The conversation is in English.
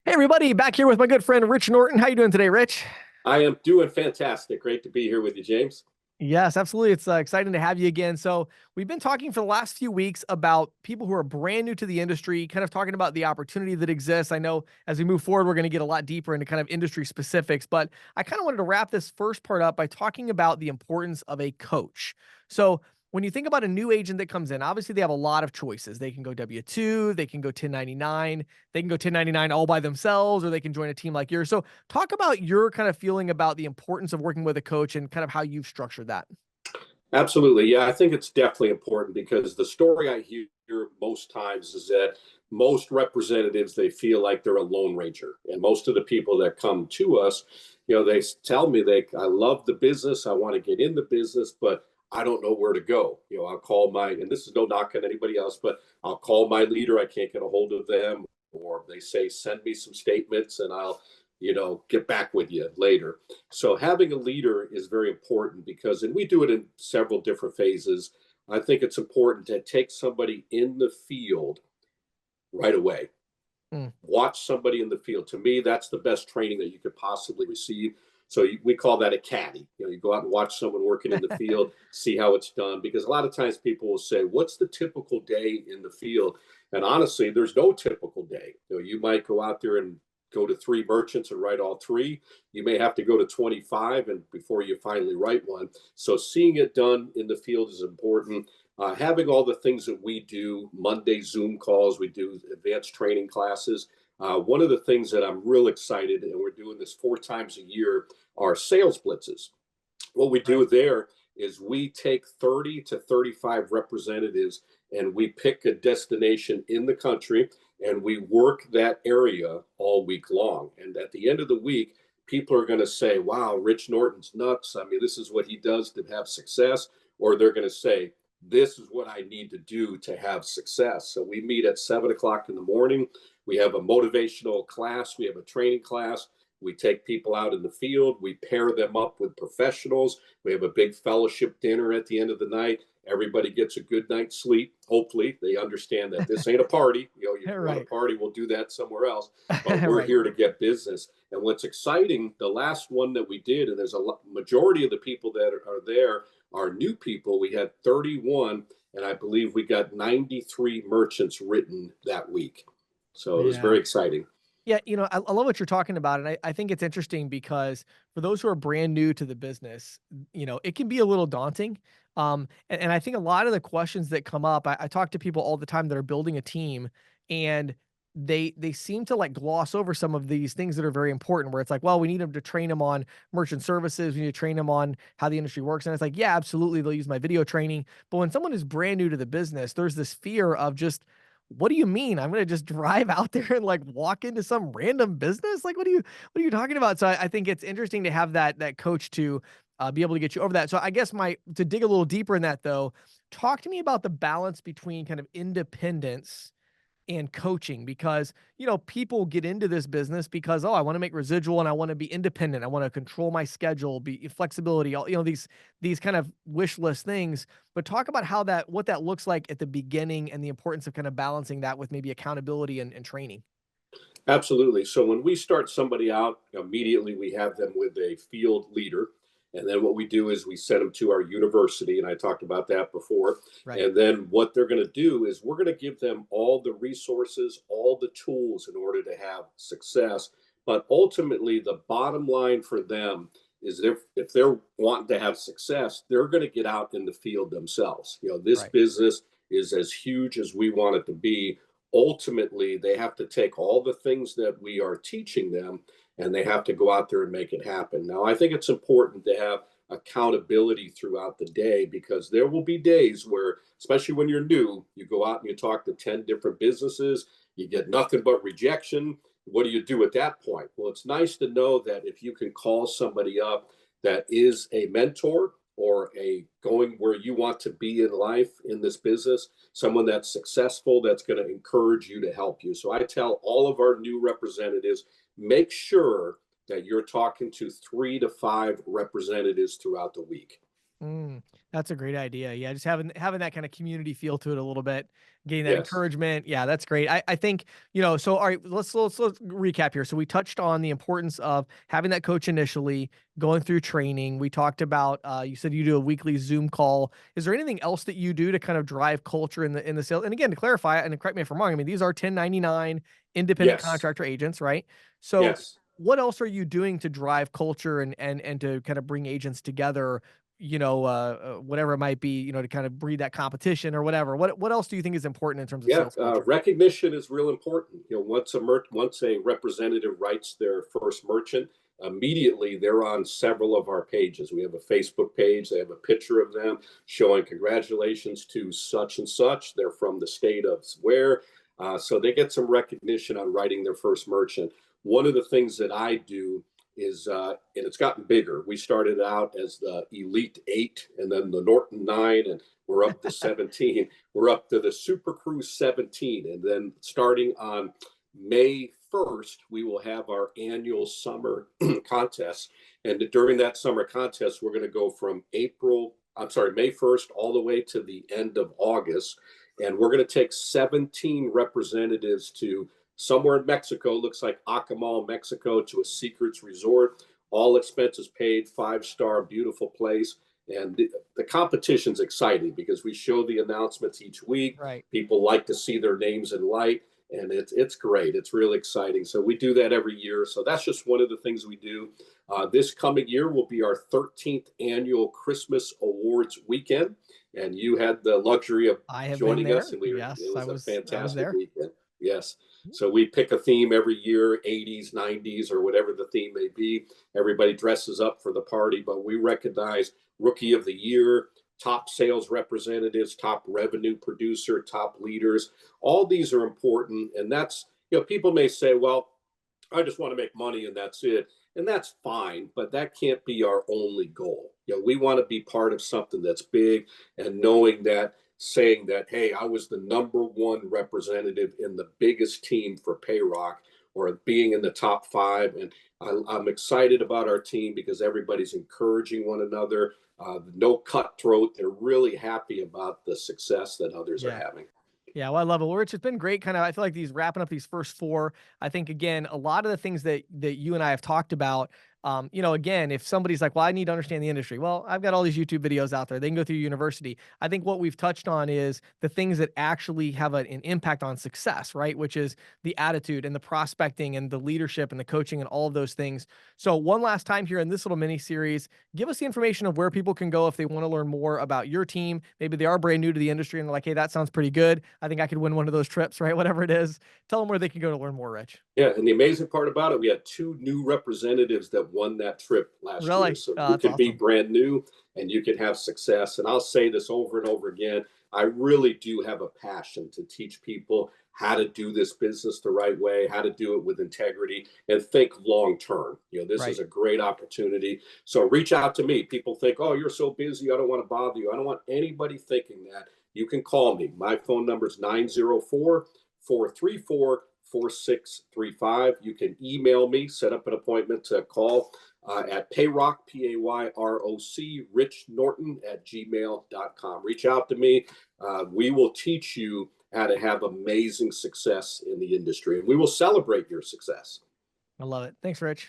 Hey everybody, back here with my good friend Rich Norton. How you doing today, Rich? I am doing fantastic. Great to be here with you, James. Yes, absolutely. It's exciting to have you again. So, we've been talking for the last few weeks about people who are brand new to the industry, kind of talking about the opportunity that exists. I know as we move forward, we're going to get a lot deeper into kind of industry specifics, but I kind of wanted to wrap this first part up by talking about the importance of a coach. So, when you think about a new agent that comes in, obviously they have a lot of choices. They can go W 2, they can go 1099, they can go 1099 all by themselves, or they can join a team like yours. So, talk about your kind of feeling about the importance of working with a coach and kind of how you've structured that. Absolutely. Yeah, I think it's definitely important because the story I hear most times is that most representatives they feel like they're a lone ranger. And most of the people that come to us, they tell me I love the business, I want to get in the business, but I don't know where to go. I'll call and this is no knock on anybody else, but I'll call my leader, I can't get a hold of them, or they say send me some statements and I'll get back with you later. So having a leader is very important because, and we do it in several different phases. I think it's important to take somebody in the field right away. Mm. Watch somebody in the field. To me, that's the best training that you could possibly receive. So we call that a caddy. You go out and watch someone working in the field, see how it's done. Because a lot of times people will say, "What's the typical day in the field?" And honestly, there's no typical day. You might go out there and go to three merchants and write all three. You may have to go to 25 and before you finally write one. So seeing it done in the field is important. Having all the things that we do, Monday Zoom calls, we do advanced training classes. One of the things that I'm real excited, and we're doing this 4 times a year, are sales blitzes. What we Right. do there is we take 30 to 35 representatives and we pick a destination in the country and we work that area all week long. And at the end of the week, people are going to say, wow, Rich Norton's nuts. I mean, this is what he does to have success. Or they're going to say, this is what I need to do to have success. So we meet at 7 o'clock in the morning. We have a motivational class, we have a training class. We take people out in the field. We pair them up with professionals. We have a big fellowship dinner at the end of the night. Everybody gets a good night's sleep. Hopefully, they understand that this ain't a party. If you want to Right. party, we'll do that somewhere else. But we're Right. here to get business. And what's exciting, the last one that we did, and there's majority of the people that are there are new people. We had 31, and I believe we got 93 merchants written that week. So it was Yeah. very exciting. Yeah, I love what you're talking about, and I think it's interesting because for those who are brand new to the business, it can be a little daunting. And I think a lot of the questions that come up, I talk to people all the time that are building a team, and they seem to like gloss over some of these things that are very important. Where it's like, well, we need them to train them on merchant services, we need to train them on how the industry works, and it's like, yeah, absolutely, they'll use my video training. But when someone is brand new to the business, there's this fear of just what do you mean? I'm gonna just drive out there and like walk into some random business? Like, what are you talking about? So I think it's interesting to have that coach to be able to get you over that. So I guess my to dig a little deeper in that though, talk to me about the balance between kind of independence and coaching because people get into this business because I want to make residual and I want to be independent. I want to control my schedule, be flexibility, all these kind of wish list things. But talk about how that what that looks like at the beginning and the importance of kind of balancing that with maybe accountability and training. Absolutely. So when we start somebody out, immediately we have them with a field leader. And then what we do is we send them to our university. And I talked about that before. Right. And then what they're going to do is we're going to give them all the resources, all the tools in order to have success. But ultimately, the bottom line for them is if they're wanting to have success, they're going to get out in the field themselves. This Right. business is as huge as we want it to be. Ultimately they have to take all the things that we are teaching them and they have to go out there and make it happen. Now, I think it's important to have accountability throughout the day because there will be days where, especially when you're new, you go out and you talk to 10 different businesses, you get nothing but rejection. What do you do at that point? Well, it's nice to know that if you can call somebody up that is a mentor or a going where you want to be in life in this business, someone that's successful that's going to encourage you to help you. So I tell all of our new representatives, make sure that you're talking to 3 to 5 representatives throughout the week. Mm, that's a great idea. Yeah, just having that kind of community feel to it a little bit, getting that Yes. encouragement. Yeah, that's great. I think, so all right, let's recap here. So we touched on the importance of having that coach initially, going through training. We talked about you said you do a weekly Zoom call. Is there anything else that you do to kind of drive culture in the sale? And again, to clarify, and correct me if I'm wrong, I mean these are 1099 independent Yes. contractor agents, right? So Yes. what else are you doing to drive culture and to kind of bring agents together, whatever it might be, to kind of breed that competition or whatever. What else do you think is important in terms of Yeah, sales culture? recognition is real important. Once a representative writes their first merchant, immediately they're on several of our pages. We have a Facebook page. They have a picture of them showing congratulations to such and such. They're from the state of where, so they get some recognition on writing their first merchant. One of the things that I do is, and it's gotten bigger. We started out as the Elite Eight, and then the Norton Nine, and we're up to 17. We're up to the Super Cruise 17. And then starting on May 1st, we will have our annual summer contest. And during that summer contest, we're going to go from May 1st, all the way to the end of August. And we're going to take 17 representatives to somewhere in Mexico, looks like Acamal, Mexico, to a secrets resort. All expenses paid, 5-star, beautiful place. And the competition's exciting because we show the announcements each week. Right. People like to see their names in light, and it's great. It's really exciting. So we do that every year. So that's just one of the things we do. This coming year will be our 13th annual Christmas Awards weekend, and you had the luxury of I have been joining us, there. and it Yes, I was a was fantastic there. weekend. Yes. So we pick a theme every year, 80s, 90s, or whatever the theme may be. Everybody dresses up for the party, but we recognize Rookie of the Year, top sales representatives, top revenue producer, top leaders. All these are important. And that's, people may say, well, I just want to make money and that's it. And that's fine, but that can't be our only goal. We want to be part of something that's big, and knowing that, saying that, hey, I was the number one representative in the biggest team for Payrock, or being in the top five. And I'm excited about our team because everybody's encouraging one another. No cutthroat. They're really happy about the success that others are Yeah. having. Yeah, well, I love it. Well, Rich, it's been great. Kind of, I feel like these wrapping up these first four. I think again, a lot of the things that you and I have talked about. Again, if somebody's like, "Well, I need to understand the industry," well, I've got all these YouTube videos out there. They can go through university. I think what we've touched on is the things that actually have an impact on success, right? Which is the attitude and the prospecting and the leadership and the coaching and all of those things. So, one last time here in this little mini series, give us the information of where people can go if they want to learn more about your team. Maybe they are brand new to the industry and they're like, hey, that sounds pretty good. I think I could win one of those trips, right? Whatever it is. Tell them where they can go to learn more, Rich. Yeah, and the amazing part about it, we had two new representatives that won that trip last year. Really? So Oh, you that's can be awesome. brand new and you can have success. And I'll say this over and over again. I really do have a passion to teach people how to do this business the right way, how to do it with integrity, and think long term. This is Right. a great opportunity. So reach out to me. People think, oh, you're so busy. I don't want to bother you. I don't want anybody thinking that. You can call me. My phone number is 904-434 4635. You can email me, set up an appointment to call at payrock, Payroc, Rich Norton at gmail.com. Reach out to me. We will teach you how to have amazing success in the industry, and we will celebrate your success. I love it. Thanks, Rich.